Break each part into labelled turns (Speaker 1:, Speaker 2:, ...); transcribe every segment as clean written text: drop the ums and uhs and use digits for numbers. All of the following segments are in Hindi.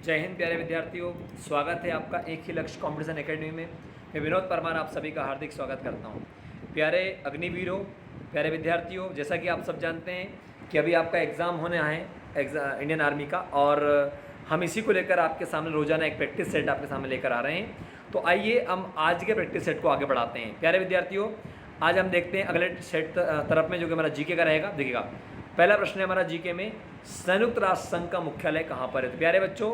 Speaker 1: जय हिंद प्यारे विद्यार्थियों, स्वागत है आपका एक ही लक्ष्य कॉम्पिटिशन एकेडमी में। मैं विनोद परमार आप सभी का हार्दिक स्वागत करता हूं। प्यारे अग्निवीरों, प्यारे विद्यार्थियों, जैसा कि आप सब जानते हैं कि अभी आपका एग्ज़ाम होने आए हैं इंडियन आर्मी का, और हम इसी को लेकर आपके सामने रोज़ाना एक प्रैक्टिस सेट आपके सामने लेकर आ रहे हैं। तो आइए हम आज के प्रैक्टिस सेट को आगे बढ़ाते हैं। प्यारे विद्यार्थियों, आज हम देखते हैं अगले सेट तरफ में, जो कि हमारा जीके का रहेगा। देखिएगा, पहला प्रश्न है हमारा जीके में, संयुक्त राष्ट्र संघ का मुख्यालय कहाँ पर है? तो प्यारे बच्चों,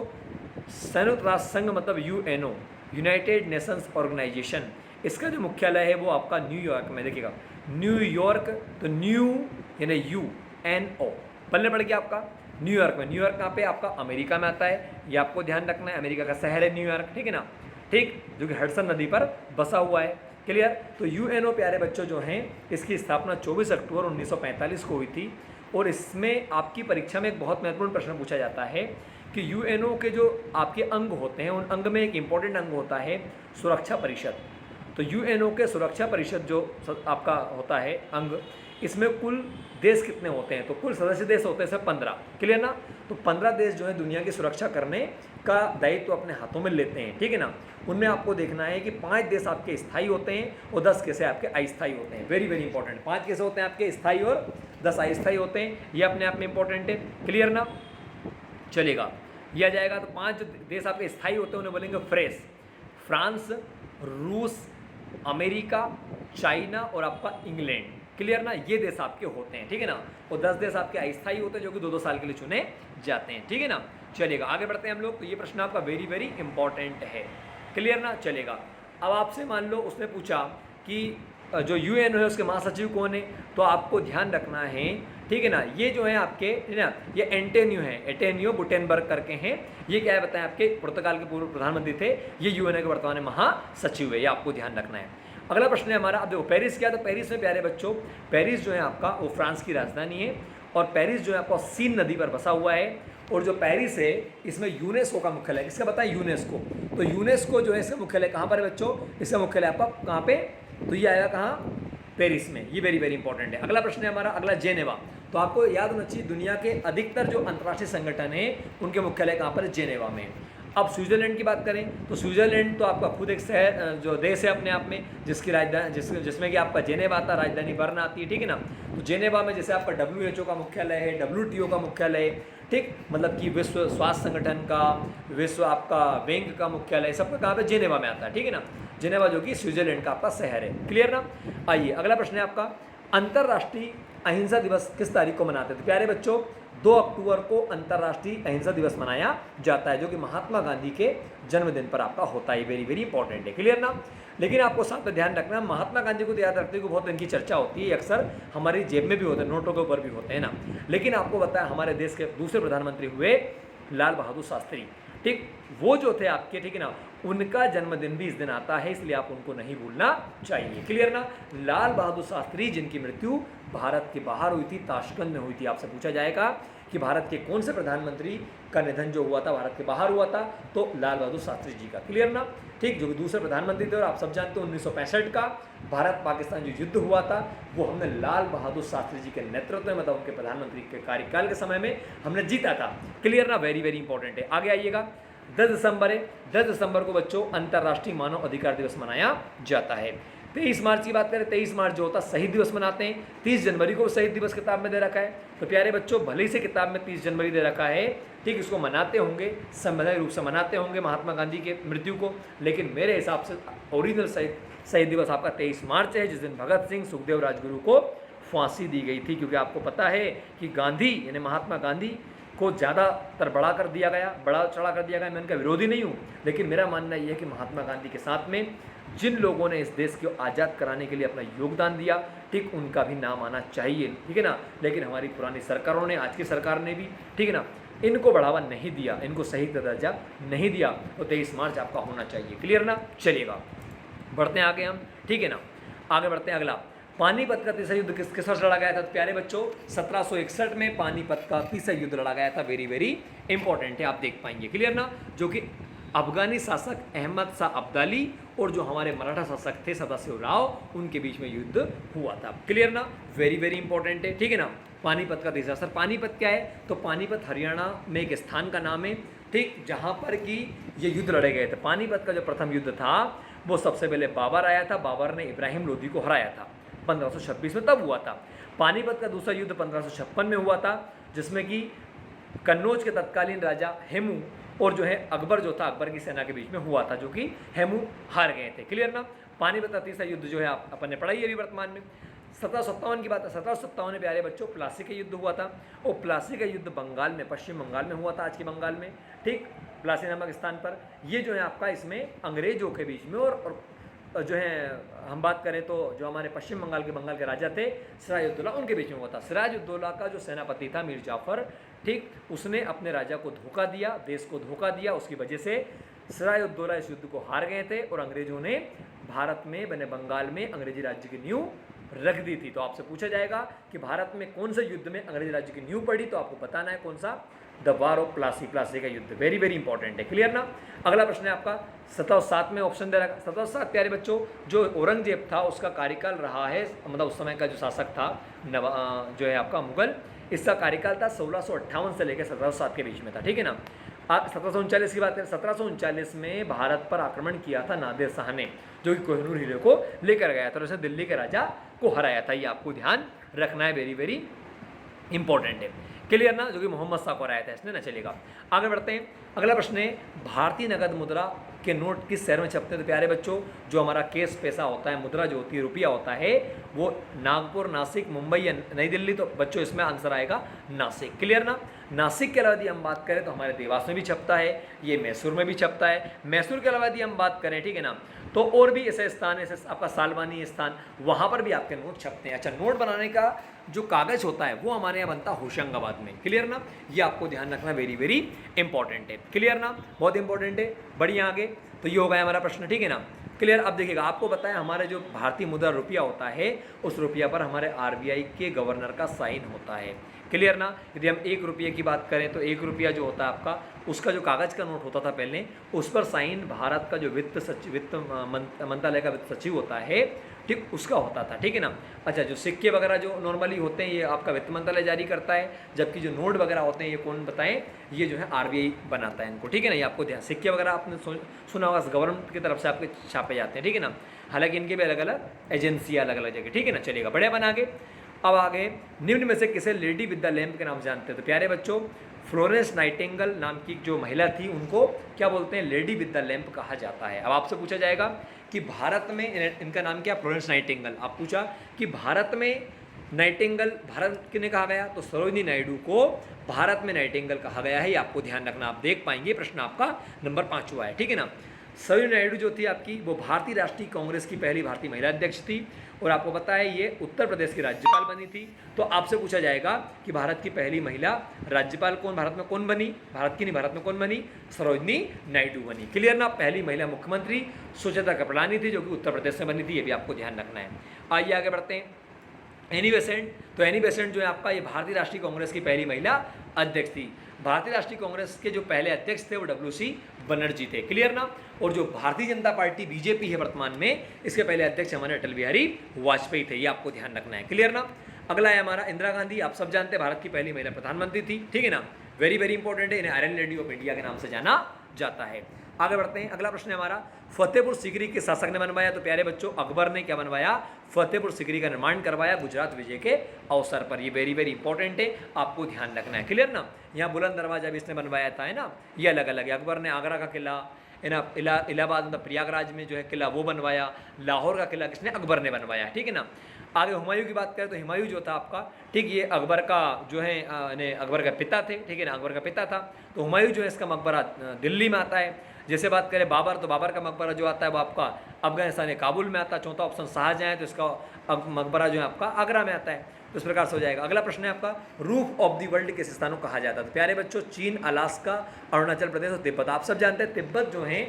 Speaker 1: संयुक्त राष्ट्र संघ मतलब यूएनओ, यूनाइटेड नेशंस ऑर्गेनाइजेशन, इसका जो मुख्यालय है वो आपका न्यूयॉर्क में। देखिएगा, न्यूयॉर्क, तो न्यू यानी UNO पल्ले पड़ गया आपका न्यूयॉर्क में। न्यूयॉर्क कहाँ पे? आपका अमेरिका में आता है, ये आपको ध्यान रखना है। अमेरिका का शहर है न्यूयॉर्क, ठीक है ना? ठीक, जो कि हडसन नदी पर बसा हुआ है। क्लियर? तो यूएनओ प्यारे बच्चों जो हैं, इसकी स्थापना 24 अक्टूबर 1945 को हुई थी। और इसमें आपकी परीक्षा में एक बहुत महत्वपूर्ण प्रश्न पूछा जाता है कि यूएनओ के जो आपके अंग होते हैं, उन अंग में एक इम्पॉर्टेंट अंग होता है सुरक्षा परिषद। तो यूएनओ के सुरक्षा परिषद जो आपका होता है अंग, इसमें कुल देश कितने होते हैं? तो कुल सदस्य देश होते हैं सब 15। क्लियर ना? तो 15 देश जो है दुनिया की सुरक्षा करने का दायित्व तो अपने हाथों में लेते हैं, ठीक है ना? उनमें आपको देखना है कि 5 देश आपके स्थायी होते हैं और 10 कैसे आपके अस्थायी होते हैं। वेरी वेरी इंपॉर्टेंट, 5 कैसे होते हैं आपके स्थायी और 10 अस्थायी होते हैं। ये अपने आप में इंपॉर्टेंट है। क्लियर ना? चलेगा, यह जाएगा। तो 5 देश आपके स्थायी होते हैं, उन्हें बोलेंगे फ्रेश। फ्रांस, रूस, अमेरिका, चाइना और आपका इंग्लैंड। क्लियर ना? ये देश आपके होते हैं, ठीक है ना? और 10 देश आपके अस्थायी होते हैं, जो कि 2-2 साल के लिए चुने जाते हैं, ठीक है ना? चलेगा, आगे बढ़ते हैं हम लोग। तो ये प्रश्न आपका वेरी वेरी इंपॉर्टेंट है। क्लियर ना? चलेगा। अब आपसे मान लो उसने पूछा कि जो यूएनओ है उसके महासचिव कौन है, तो आपको ध्यान रखना है, ठीक है ना? ये जो है आपके, है ना, ये एंटोनियो है, एंटोनियो गुटेनबर्ग करके हैं। ये क्या है बताएं? आपके पुर्तगाल के पूर्व प्रधानमंत्री थे। ये यूएनओ के वर्तमान में महासचिव है, ये आपको ध्यान रखना है। अगला प्रश्न है हमारा, अब देखो पेरिस क्या? तो पेरिस में प्यारे बच्चों, पेरिस जो है आपका वो फ्रांस की राजधानी है। और पेरिस जो है आपका सीन नदी पर बसा हुआ है। और जो पेरिस है, इसमें यूनेस्को का मुख्यालय, किसका बताएं? यूनेस्को। तो यूनेस्को जो है इसका मुख्यालय कहाँ पर है बच्चों? इसका मुख्यालय आपका कहाँ पे? तो ये आएगा कहाँ? पेरिस में। ये वेरी वेरी इंपॉर्टेंट है। अगला प्रश्न है हमारा, अगला जेनेवा। तो आपको याद होना चाहिए, दुनिया के अधिकतर जो अंतर्राष्ट्रीय संगठन है उनके मुख्यालय कहाँ पर है? जेनेवा में। अब स्विट्जरलैंड की बात करें तो स्विट्जरलैंड तो आपका खुद एक शहर जो देश है अपने आप में, जिसकी राजधानी जिसमें कि आपका जेनेवा आता है, राजधानी बर्न आती है, ठीक है ना? तो जेनेवा में जैसे आपका WHO का मुख्यालय है, WTO का मुख्यालय है, ठीक, मतलब कि विश्व स्वास्थ्य संगठन का, विश्व आपका बैंक का मुख्यालय, सबका कहाँ पे? जेनेवा में आता है, ठीक है ना? जेनेवा जो कि स्विट्जरलैंड का आपका शहर है। क्लियर ना? आइए अगला प्रश्न है आपका, अंतर्राष्ट्रीय अहिंसा दिवस किस तारीख को मनाते हैं? तो प्यारे बच्चों, 2 अक्टूबर को अंतर्राष्ट्रीय अहिंसा दिवस मनाया जाता है, जो कि महात्मा गांधी के जन्मदिन पर आपका होता है। वेरी वेरी इंपॉर्टेंट है। क्लियर ना? लेकिन आपको साथ में ध्यान रखना, महात्मा गांधी को तो याद रखते हुए बहुत इनकी चर्चा होती है, अक्सर हमारी जेब में भी होते हैं, नोटों के ऊपर भी होते हैं ना। लेकिन आपको बताया, हमारे देश के दूसरे प्रधानमंत्री हुए लाल बहादुर शास्त्री, ठीक, वो जो थे आपके, ठीक है ना, उनका जन्मदिन भी इस दिन आता है, इसलिए आप उनको नहीं भूलना चाहिए। क्लियर ना? लाल बहादुर शास्त्री, जिनकी मृत्यु भारत के बाहर हुई थी, ताशकंद में हुई थी। आपसे पूछा जाएगा कि भारत के कौन से प्रधानमंत्री का निधन जो हुआ था भारत के बाहर हुआ था? तो लाल बहादुर शास्त्री जी का। क्लियर ना? ठीक, जो कि दूसरे प्रधानमंत्री थे। और आप सब जानते हो 1965 का भारत पाकिस्तान जो युद्ध हुआ था, वो हमने लाल बहादुर शास्त्री जी के नेतृत्व में, मतलब उनके प्रधानमंत्री के कार्यकाल के समय में हमने जीता था। क्लियर ना? वेरी वेरी इंपॉर्टेंट है। आगे आइएगा, 10 दिसंबर है। 10 दिसंबर को बच्चों अंतर्राष्ट्रीय मानव अधिकार दिवस मनाया जाता है। 23 मार्च की बात करें, 23 मार्च जो होता है शहीद दिवस मनाते हैं। 30 जनवरी को शहीद दिवस किताब में दे रखा है। तो प्यारे बच्चों, भले ही से किताब में 30 जनवरी दे रखा है, ठीक, इसको मनाते होंगे, संवैधानिक रूप से मनाते होंगे महात्मा गांधी के मृत्यु को, लेकिन मेरे हिसाब से ओरिजिनल शहीद दिवस आपका 23 मार्च है, जिस दिन भगत सिंह, सुखदेव, राजगुरु को फांसी दी गई थी। क्योंकि आपको पता है कि गांधी यानी महात्मा गांधी को ज़्यादातर बड़ा कर दिया गया, बड़ा चढ़ा कर दिया गया। मैं उनका विरोधी नहीं हूँ, लेकिन मेरा मानना यह है कि महात्मा गांधी के साथ में जिन लोगों ने इस देश को आज़ाद कराने के लिए अपना योगदान दिया, ठीक, उनका भी नाम आना चाहिए, ठीक है ना? लेकिन हमारी पुरानी सरकारों ने, आज की सरकार ने भी, ठीक है ना, इनको बढ़ावा नहीं दिया, इनको सही दर्जा नहीं दिया। तो 23 मार्च आपका होना चाहिए। क्लियर ना? चलेगा, बढ़ते हैं आगे हम, ठीक है ना? आगे बढ़ते हैं। अगला, पानीपत का तीसरा युद्ध किस वर्ष लड़ा गया था? तो प्यारे बच्चों, 1761 में पानीपत का तीसरा युद्ध लड़ा गया था। वेरी वेरी इंपॉर्टेंट है, आप देख पाएंगे। क्लियर ना? जो कि अफगानी शासक अहमद शाह अब्दाली और जो हमारे मराठा शासक थे सदाशिवराव, उनके बीच में युद्ध हुआ था। क्लियर ना? वेरी वेरी इंपॉर्टेंट है, ठीक है ना? पानीपत का तीसरा। सर पानीपत क्या है? तो पानीपत हरियाणा में एक स्थान का नाम है, ठीक, जहाँ पर कि ये युद्ध लड़े गए थे। पानीपत का जो प्रथम युद्ध था वो सबसे पहले बाबर आया था, बाबर ने इब्राहिम लोदी को हराया था 1526 में, तब हुआ था। पानीपत का दूसरा युद्ध 1556 में हुआ था, जिसमें कि कन्नौज के तत्कालीन राजा हेमू और जो है अकबर जो था, अकबर की सेना के बीच में हुआ था, जो कि हेमू हार गए थे। क्लियर ना। पानीपत का तीसरा युद्ध जो है आप अपन ने पढ़ाई है अभी वर्तमान में। 1757 की बात है, 1757 में प्यारे बच्चों प्लासी का युद्ध हुआ था। और प्लासी का युद्ध बंगाल में, पश्चिम बंगाल में हुआ था, आज के बंगाल में। ठीक, प्लासी नामक स्थान पर। ये जो है आपका इसमें अंग्रेजों के बीच में और जो है हम बात करें तो जो हमारे पश्चिम बंगाल के राजा थे सिराजुद्दौला, उनके बीच में हुआ था। सिराजुद्दौला का जो सेनापति था मीर जाफ़र, ठीक, उसने अपने राजा को धोखा दिया, देश को धोखा दिया। उसकी वजह से सिराजुद्दौला इस युद्ध को हार गए थे और अंग्रेजों ने भारत में बने बंगाल में अंग्रेजी राज्य की नींव रख दी थी। तो आपसे पूछा जाएगा कि भारत में कौन से युद्ध में अंग्रेजी राज्य की नींव पड़ी, तो आपको बताना है कौन सा, the war of Plassey, Plassey का युद्ध। वेरी वेरी इंपॉर्टेंट है। क्लियर ना। अगला प्रश्न है आपका 1707 में ऑप्शन दे रखा। 1707 प्यारे बच्चों जो औरंगजेब था उसका कार्यकाल रहा है, मतलब उस समय का जो शासक था जो है आपका मुगल, इसका कार्यकाल था 1658 से लेकर 1707 के बीच में था। ठीक है ना। आप 1739 की बात करें, 1739 में भारत पर आक्रमण किया था नादिर शाह ने, जो कि कोहिनूर हीरे को लेकर गया था और उसने दिल्ली के राजा को हराया था। ये आपको ध्यान रखना है, वेरी वेरी इंपॉर्टेंट है। क्लियर ना, जो कि मोहम्मद शाह को हराया था इसने ना। चलेगा, आगे बढ़ते हैं। अगला प्रश्न है भारतीय नगद मुद्रा के नोट किस शहर में छपते हैं। तो प्यारे बच्चों जो हमारा केस पैसा होता है, मुद्रा जो होती है, रुपया होता है, वो नागपुर, नासिक, मुंबई या नई दिल्ली। तो बच्चों इसमें आंसर आएगा नासिक। क्लियर ना। नासिक के अलावा यदि हम बात करें तो हमारे देवास में भी छपता है, ये मैसूर में भी छपता है। मैसूर के अलावा यदि हम बात करें, ठीक है ना, तो और भी ऐसे स्थान, ऐसे आपका सालवानी स्थान, वहाँ पर भी आपके नोट छपते हैं। अच्छा, नोट बनाने का जो कागज़ होता है वो हमारे यहाँ बनता है होशंगाबाद में। क्लियर ना, ये आपको ध्यान रखना वेरी वेरी इंपॉर्टेंट है। क्लियर ना, बहुत इंपॉर्टेंट है। बढ़िया, आगे तो ये हो गया हमारा प्रश्न। ठीक है ना। क्लियर। अब देखिएगा, आपको बताया हमारे जो भारतीय मुद्रा रुपया होता है, उस रुपया पर हमारे आरबीआई के गवर्नर का साइन होता है। क्लियर ना। यदि हम 1 रुपये की बात करें तो 1 रुपया जो होता है आपका, उसका जो कागज़ का नोट होता था पहले, उस पर साइन भारत का जो वित्त मंत्रालय का वित्त सचिव होता है, ठीक, उसका होता था। ठीक है ना। अच्छा, जो सिक्के वगैरह जो नॉर्मली होते हैं ये आपका वित्त मंत्रालय जारी करता है, जबकि जो नोट वगैरह होते हैं ये कौन बताएं, ये जो है आरबीआई बनाता है इनको। ठीक है ना। ये आपको ध्यान, सिक्के वगैरह आपने सुना होगा गवर्नमेंट की तरफ से आपके छापे जाते हैं। ठीक है ना। हालांकि इनके भी अलग अलग एजेंसियाँ, अलग अलग जगह। ठीक है ना। चलेगा, बढ़िया बना के। अब आगे, निम्न में से किसे लेडी विद द लैम्प के नाम से जानते हैं। तो प्यारे बच्चों फ्लोरेंस नाइटिंगेल नाम की जो महिला थी उनको क्या बोलते हैं, लेडी विद द लैम्प कहा जाता है। अब आपसे पूछा जाएगा कि भारत में इनका नाम क्या, फ्लोरेंस नाइटिंगेल। आप पूछा कि भारत में नाइटिंगेल भारत किन्हें कहा गया, तो सरोजिनी नायडू को भारत में नाइटिंगेल कहा गया है। ये आपको ध्यान रखना, आप देख पाएंगे प्रश्न आपका नंबर 5 हुआ है। ठीक है ना। सरोजिनी नायडू जो थी आपकी, वो भारतीय राष्ट्रीय कांग्रेस की पहली भारतीय महिला अध्यक्ष थी और आपको पता है ये उत्तर प्रदेश की राज्यपाल बनी थी। तो आपसे पूछा जाएगा कि भारत की पहली महिला राज्यपाल कौन, भारत में कौन बनी, भारत की नहीं, भारत में कौन बनी, सरोजिनी नायडू बनी। क्लियर ना। पहली महिला मुख्यमंत्री सुचेता कृपलानी थी, जो कि उत्तर प्रदेश में बनी थी। ये भी आपको ध्यान रखना है। आइए आगे बढ़ते हैं। एनी बेसेंट, तो एनी बेसेंट जो है आपका, ये भारतीय राष्ट्रीय कांग्रेस की पहली महिला अध्यक्ष थी। भारतीय राष्ट्रीय कांग्रेस के जो पहले अध्यक्ष थे वो WC बनर्जी थे। क्लियर ना। और जो भारतीय जनता पार्टी बीजेपी है वर्तमान में, इसके पहले अध्यक्ष हमारे अटल बिहारी वाजपेयी थे। ये आपको ध्यान रखना है। क्लियर ना। अगला है हमारा इंदिरा गांधी। आप सब जानते हैं भारत की पहली महिला प्रधानमंत्री थी। ठीक है ना। वेरी वेरी इंपॉर्टेंट है, इन्हें आयरन लेडी ऑफ इंडिया के नाम से जाना जाता है। आगे बढ़ते हैं। अगला प्रश्न है हमारा, फतेहपुर सीकरी के शासक ने बनवाया। तो प्यारे बच्चों अकबर ने क्या बनवाया, फतेहपुर सीकरी का निर्माण करवाया गुजरात विजय के अवसर पर। ये वेरी वेरी इंपॉर्टेंट है, आपको ध्यान रखना है। क्लियर ना। यहाँ बुलंद दरवाजा भी इसने बनवाया था, है ना। ये अलग अलग है। अकबर ने आगरा का किला, है ना, इलाहाबाद मतलब प्रयागराज में जो है किला वो बनवाया। लाहौर का किला किसने, अकबर ने बनवाया। ठीक है ना। आगे हुमायूं की बात करें तो हुमायूं जो था आपका, ठीक, ये अकबर का जो है अकबर का पिता थे। ठीक है ना, अकबर का पिता था। तो हुमायूं जो है इसका मकबरा दिल्ली में आता है। जैसे बात करें बाबर, तो बाबर का मकबरा जो आता है वो आपका अफगानिस्तान काबुल में आता है। चौथा ऑप्शन शाहजहां है, तो इसका मकबरा जो है आपका आगरा में आता है। तो इस प्रकार से हो जाएगा। अगला प्रश्न है आपका, रूफ ऑफ द वर्ल्ड किस स्थानों को कहा जाता है। तो प्यारे बच्चों चीन, अलास्का, अरुणाचल प्रदेश और तिब्बत। आप सब जानते हैं तिब्बत जो है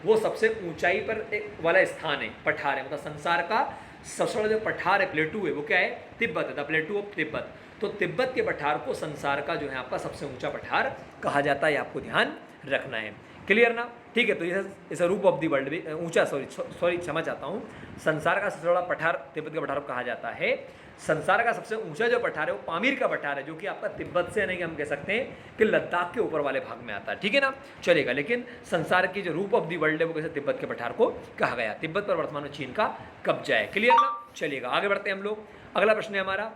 Speaker 1: वो सबसे ऊंचाई पर वाला स्थान है, पठार है, मतलब संसार का सबसे बड़ा जो पठार है, प्लेटू है, वो क्या है, तिब्बत है, द प्लेटू ऑफ तिब्बत। तो तिब्बत के पठार को संसार का जो है आपका सबसे ऊंचा पठार कहा जाता है। आपको ध्यान रखना है। क्लियर ना? ठीक है, तो इसे रूप ऑफ दी वर्ल्ड भी ऊंचा, सॉरी क्षमा चाहता हूँ, संसार का सबसे बड़ा पठार तिब्बत का पठार कहा जाता है। संसार का सबसे ऊंचा जो पठार है वो पामीर का पठार है, जो कि आपका तिब्बत से, यानी कि हम कह सकते हैं कि लद्दाख के ऊपर वाले भाग में आता है। ठीक है ना, चलेगा। लेकिन संसार की जो रूप ऑफ दी वर्ल्ड है वो कैसे तिब्बत के पठार को कहा गया। तिब्बत पर वर्तमान में चीन का कब्जा है। क्लियर ना? चलेगा, आगे बढ़ते हैं हम लोग। अगला प्रश्न है हमारा,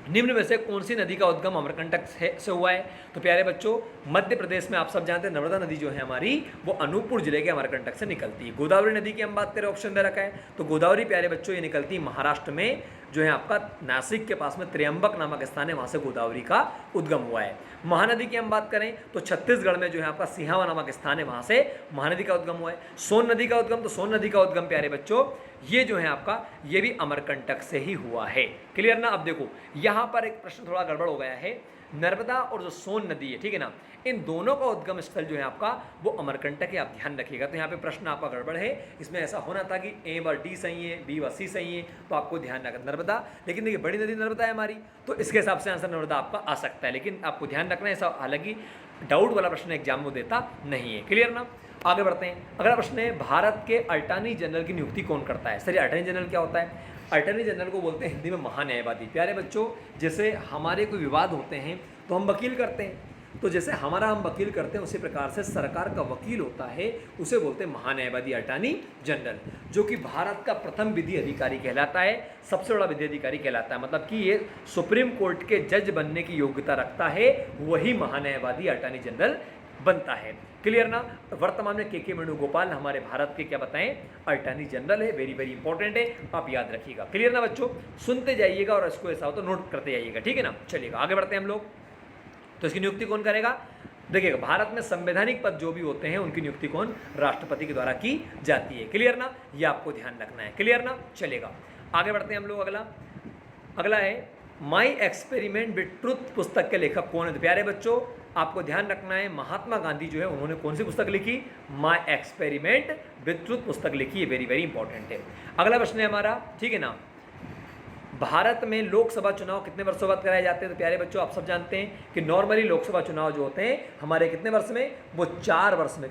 Speaker 1: निम्न में से कौन सी नदी का उद्गम अमरकंटक से हुआ है? तो प्यारे बच्चों, मध्य प्रदेश में आप सब जानते हैं नर्मदा नदी जो है हमारी, वो अनूपपुर जिले के अमरकंटक से निकलती है। गोदावरी नदी की हम बात करें, ऑप्शन दे रखा है, तो गोदावरी प्यारे बच्चों ये निकलती है महाराष्ट्र में, जो है आपका नासिक के पास में त्र्यंबक नामक स्थान है, वहाँ से गोदावरी का उद्गम हुआ है। महानदी की हम बात करें तो छत्तीसगढ़ में जो है आपका सिहावा नामक स्थान है, वहाँ से महानदी का उद्गम हुआ है। सोन नदी का उद्गम, तो सोन नदी का उद्गम प्यारे बच्चों ये जो है आपका, ये भी अमरकंटक से ही हुआ है। क्लियर ना? अब देखो यहाँ पर एक प्रश्न थोड़ा गड़बड़ हो गया है। नर्मदा और जो सोन नदी है, ठीक है ना, इन दोनों का उद्गम स्थल जो है आपका वो अमरकंटक है, आप ध्यान रखिएगा। तो यहाँ पे प्रश्न आपका गड़बड़ है, इसमें ऐसा होना था कि ए व डी सही है, बी व सी सही है, तो आपको ध्यान रखना नर्मदा। लेकिन देखिए बड़ी नदी नर्मदा है हमारी, तो इसके हिसाब से आंसर नर्मदा आपका आ सकता है, लेकिन आपको ध्यान रखना है ऐसा, हालांकि डाउट वाला प्रश्न एग्जाम में देता नहीं है। क्लियर ना? आगे बढ़ते हैं। अगला प्रश्न है, भारत के अटॉर्नी जनरल की नियुक्ति कौन करता है? सर अटॉर्नी जनरल क्या होता है? अटॉर्नी जनरल को बोलते हैं हिंदी में महान्यायवादी। प्यारे बच्चों, जैसे हमारे कोई विवाद होते हैं तो हम वकील करते हैं, तो जैसे हमारा हम वकील करते हैं उसी प्रकार से सरकार का वकील होता है, उसे बोलते हैं महान्यायवादी, अटॉर्नी जनरल, जो कि भारत का प्रथम विधि अधिकारी कहलाता है, सबसे बड़ा विधि अधिकारी कहलाता है। मतलब कि ये सुप्रीम कोर्ट के जज बनने की योग्यता रखता है, वही महान्यायवादी अटॉर्नी जनरल बनता है। क्लियर ना? वर्तमान में के वेणुगोपाल हमारे भारत के क्या बताएं, अटॉर्नी जनरल है। वेरी वेरी इंपॉर्टेंट है, आप याद रखिएगा। क्लियर ना बच्चों? सुनते जाइएगा और इसको ऐसा हो तो नोट करते जाइएगा। ठीक है ना? चलिएगा, आगे बढ़ते हैं हम लोग। तो इसकी नियुक्ति कौन करेगा? देखिएगा, भारत में संवैधानिक पद जो भी होते हैं उनकी नियुक्ति कौन? राष्ट्रपति के द्वारा की जाती है। क्लियर ना? ये आपको ध्यान रखना है। क्लियर ना? चलेगा, आगे बढ़ते हैं हम लोग। अगला है, माई एक्सपेरिमेंट विद ट्रुथ पुस्तक के लेखक कौन है? तो प्यारे बच्चों, आपको ध्यान रखना है, महात्मा गांधी जो है उन्होंने कौन सी पुस्तक लिखी? माई एक्सपेरिमेंट विद ट्रुथ पुस्तक लिखी है। वेरी वेरी इंपॉर्टेंट है। अगला प्रश्न है हमारा, ठीक है ना, भारत में लोकसभा चुनाव कितने वर्षों बाद कराए जाते हैं? तो प्यारे बच्चों, आप सब जानते हैं कि नॉर्मली लोकसभा चुनाव जो होते हैं हमारे कितने वर्ष में? वो 4 वर्ष में,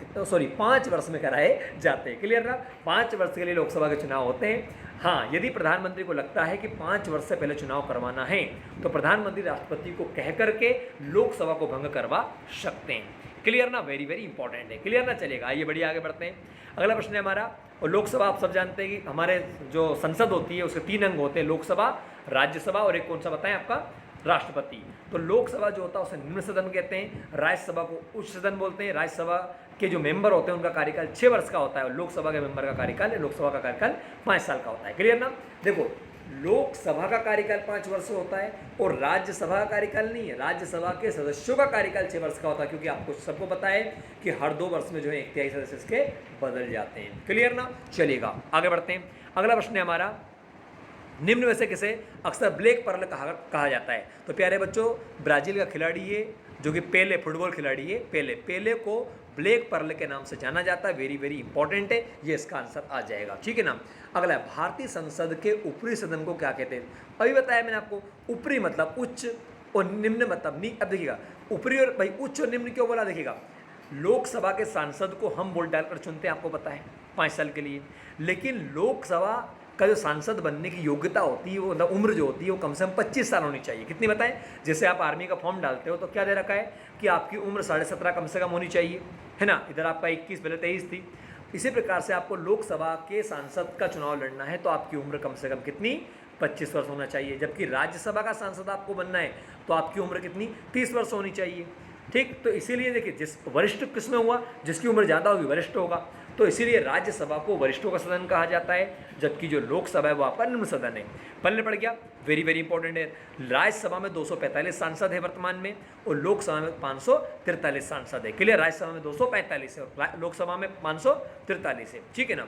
Speaker 1: 5 वर्ष में कराए जाते हैं। क्लियर ना? 5 वर्ष के लिए लोकसभा के चुनाव होते हैं। हाँ, यदि प्रधानमंत्री को लगता है कि 5 वर्ष से पहले चुनाव करवाना है तो प्रधानमंत्री राष्ट्रपति को कह करके लोकसभा को भंग करवा सकते हैं। क्लियर ना? वेरी वेरी इंपॉर्टेंट है। क्लियर ना? चलेगा, आइए बढ़िया आगे बढ़ते हैं। अगला प्रश्न है हमारा, और लोकसभा आप सब जानते हैं कि हमारे जो संसद होती है उसके 3 अंग होते हैं, लोकसभा, राज्यसभा और एक कौन सा बताएं आपका? राष्ट्रपति। तो लोकसभा जो होता है उसे निम्न सदन कहते हैं, राज्यसभा को उच्च सदन बोलते हैं। राज्यसभा के जो मेंबर होते हैं उनका कार्यकाल 6 वर्ष का होता है, और लोकसभा के मेंबर का कार्यकाल, लोकसभा का कार्यकाल 5 साल का होता है। क्लियर ना? देखो, लोकसभा का कार्यकाल 5 वर्ष होता है और राज्यसभा का कार्यकाल नहीं है, राज्यसभा के सदस्यों का कार्यकाल 6 वर्ष का होता है, क्योंकि आपको सबको पता है कि हर 2 वर्ष में जो है 1/3 सदस्य इसके बदल जाते हैं। क्लियर ना? चलेगा, आगे बढ़ते हैं। अगला प्रश्न है हमारा, निम्न में से किसे अक्सर ब्लैक पर्ल कहा जाता है? तो प्यारे बच्चों, ब्राजील का खिलाड़ी है जो कि पेले, फुटबॉल खिलाड़ी है पेले को ब्लैक पर्ल के नाम से जाना जाता है। वेरी वेरी इंपॉर्टेंट है, ये इसका आंसर आ जाएगा। ठीक है ना? अगला है, भारतीय संसद के ऊपरी सदन को क्या कहते हैं? अभी बताया मैंने आपको, ऊपरी मतलब उच्च और निम्न मतलब नी। अब देखिएगा, ऊपरी और भाई उच्च और निम्न क्यों बोला? देखिएगा, लोकसभा के सांसद को हम वोट डालकर चुनते हैं, आपको पता है, 5 साल के लिए। लेकिन लोकसभा का जो सांसद बनने की योग्यता होती है, वो मतलब उम्र जो होती है वो कम से कम 25 साल होनी चाहिए। कितनी बताएं? जैसे आप आर्मी का फॉर्म डालते हो तो क्या दे रखा है कि आपकी उम्र 17.5 कम से कम होनी चाहिए, है ना? इधर आपका 21, पहले 23 थी। इसी प्रकार से आपको लोकसभा के सांसद का चुनाव लड़ना है तो आपकी उम्र कम से कम कितनी? 25 वर्ष होना चाहिए। जबकि राज्यसभा का सांसद आपको बनना है तो आपकी उम्र कितनी? 30 वर्ष होनी चाहिए। ठीक, तो इसीलिए देखिए, जिस वरिष्ठ किस में हुआ, जिसकी उम्र ज़्यादा होगी वरिष्ठ होगा, तो इसीलिए राज्यसभा को वरिष्ठों का सदन कहा जाता है, जबकि जो लोकसभा है वो आपका निम्न सदन है। पल्ले पड़ गया, वेरी वेरी इंपॉर्टेंट है। राज्यसभा में 245 सांसद है वर्तमान में, और लोकसभा में 543 सांसद है। क्लियर? राज्यसभा में 245 है और लोकसभा में 543 है। ठीक है ना?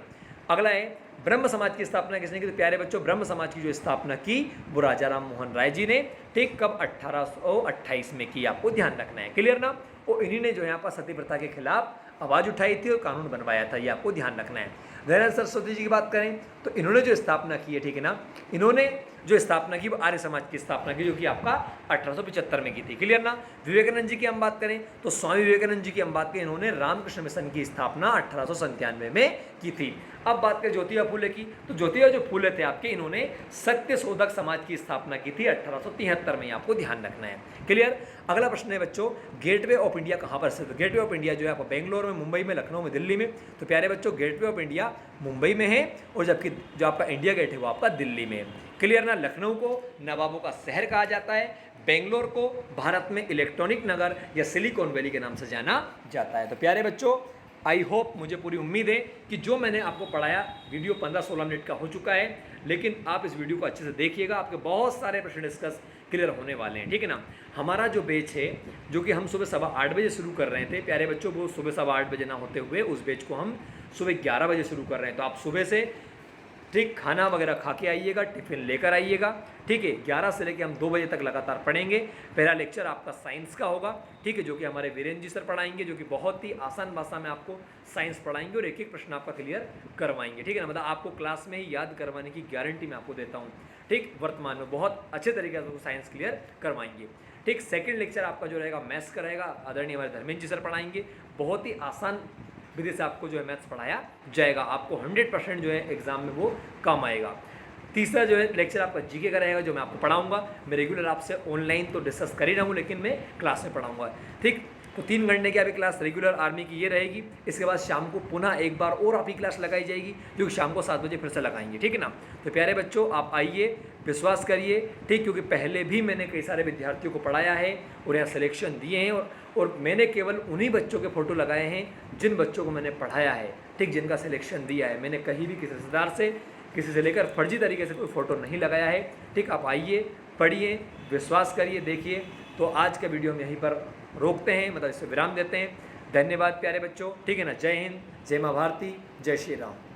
Speaker 1: अगला है, ब्रह्म समाज की स्थापना किसने की? तो प्यारे बच्चों, ब्रह्म समाज की जो स्थापना की वो राजा राम मोहन राय जी ने। ठीक, कब? 1828 में की, आपको ध्यान रखना है। क्लियर ना? और इन्हीं ने जो यहाँ पर सती प्रथा के खिलाफ आवाज़ उठाई थी और कानून बनवाया था, ये आपको ध्यान रखना है। दयानंद सरस्वती जी की बात करें तो इन्होंने जो स्थापना की है, ठीक है ना, इन्होंने जो स्थापना की वो आर्य समाज की स्थापना की, जो कि आपका 1875 में की थी। क्लियर ना। विवेकानंद जी की हम बात करें तो स्वामी विवेकानंद जी की हम बात करें, इन्होंने रामकृष्ण मिशन की स्थापना 1897 में की थी। अब बात करें ज्योतिबा फूले की, तो ज्योतिबा जो फूले थे आपके, इन्होंने सत्य शोधक समाज की स्थापना की थी 1873 में, आपको ध्यान रखना है। क्लियर। अगला प्रश्न है बच्चों, गेटवे ऑफ इंडिया कहाँ पर स्थित है? गेटवे ऑफ इंडिया जो है आपको बेंगलोर में, मुंबई में, लखनऊ में, दिल्ली में। तो प्यारे बच्चों, गेटवे ऑफ इंडिया मुंबई में है और जबकि जो आपका इंडिया गेट है वो आपका दिल्ली में है। क्लियर ना। लखनऊ को नवाबों का शहर कहा जाता है, बेंगलोर को भारत में इलेक्ट्रॉनिक नगर या सिलिकॉन वैली के नाम से जाना जाता है। तो प्यारे बच्चों, आई होप, मुझे पूरी उम्मीद है कि जो मैंने आपको पढ़ाया, वीडियो 15-16 मिनट का हो चुका है, लेकिन आप इस वीडियो को अच्छे से देखिएगा, आपके बहुत सारे प्रश्न डिस्कस क्लियर होने वाले हैं, ठीक है ना। हमारा जो बैच है, जो कि हम सुबह 8:15 बजे शुरू कर रहे थे प्यारे बच्चों, वो सुबह 8:15 बजे ना होते हुए उस बैच को हम सुबह 11 बजे शुरू कर रहे हैं। तो आप सुबह से ठीक खाना वगैरह खा के आइएगा, टिफिन लेकर आइएगा, ठीक है। 11 से लेकर हम 2 बजे तक लगातार पढ़ेंगे। पहला लेक्चर आपका साइंस का होगा, ठीक है, जो कि हमारे वीरेंद्र जी सर पढ़ाएंगे, जो कि बहुत ही आसान भाषा में आपको साइंस पढ़ाएंगे और एक एक प्रश्न आपका क्लियर करवाएंगे, ठीक है ना। मतलब आपको क्लास में ही याद करवाने की गारंटी मैं आपको देता हूँ, ठीक। वर्तमान में बहुत अच्छे तरीके से आपको साइंस क्लियर करवाएंगे, ठीक। सेकेंड लेक्चर आपका जो रहेगा मैथ्स का रहेगा, आदरणीय हमारे धर्मेंद्र जी सर पढ़ाएंगे। बहुत ही आसान विधि से आपको जो है मैथ्स पढ़ाया जाएगा, आपको 100% जो है एग्जाम में वो काम आएगा। तीसरा जो है लेक्चर आपका जीके का रहेगा, जो मैं आपको पढ़ाऊंगा। मैं रेगुलर आपसे ऑनलाइन तो डिस्कस कर ही रहा हूँ, लेकिन मैं क्लास में पढ़ाऊंगा, ठीक। तो 3 घंटे की आपकी क्लास रेगुलर आर्मी की ये रहेगी। इसके बाद शाम को पुनः एक बार और आपकी क्लास लगाई जाएगी, जो कि शाम को 7 बजे फिर से लगाएंगे, ठीक है ना। तो प्यारे बच्चों, आप आइए, विश्वास करिए, ठीक, क्योंकि पहले भी मैंने कई सारे विद्यार्थियों को पढ़ाया है और यहाँ सिलेक्शन दिए हैं, और मैंने केवल उन्हीं बच्चों के फ़ोटो लगाए हैं जिन बच्चों को मैंने पढ़ाया है, ठीक, जिनका सिलेक्शन दिया है। मैंने कहीं भी किसी रिश्तेदार से, किसी से लेकर फर्जी तरीके से कोई फ़ोटो नहीं लगाया है, ठीक। आप आइए, पढ़िए, विश्वास करिए, देखिए। तो आज का वीडियो हम यहीं पर रोकते हैं, मतलब इससे विराम देते हैं। धन्यवाद प्यारे बच्चों, ठीक है ना। जय हिंद, जय माँ भारती, जय श्री राम।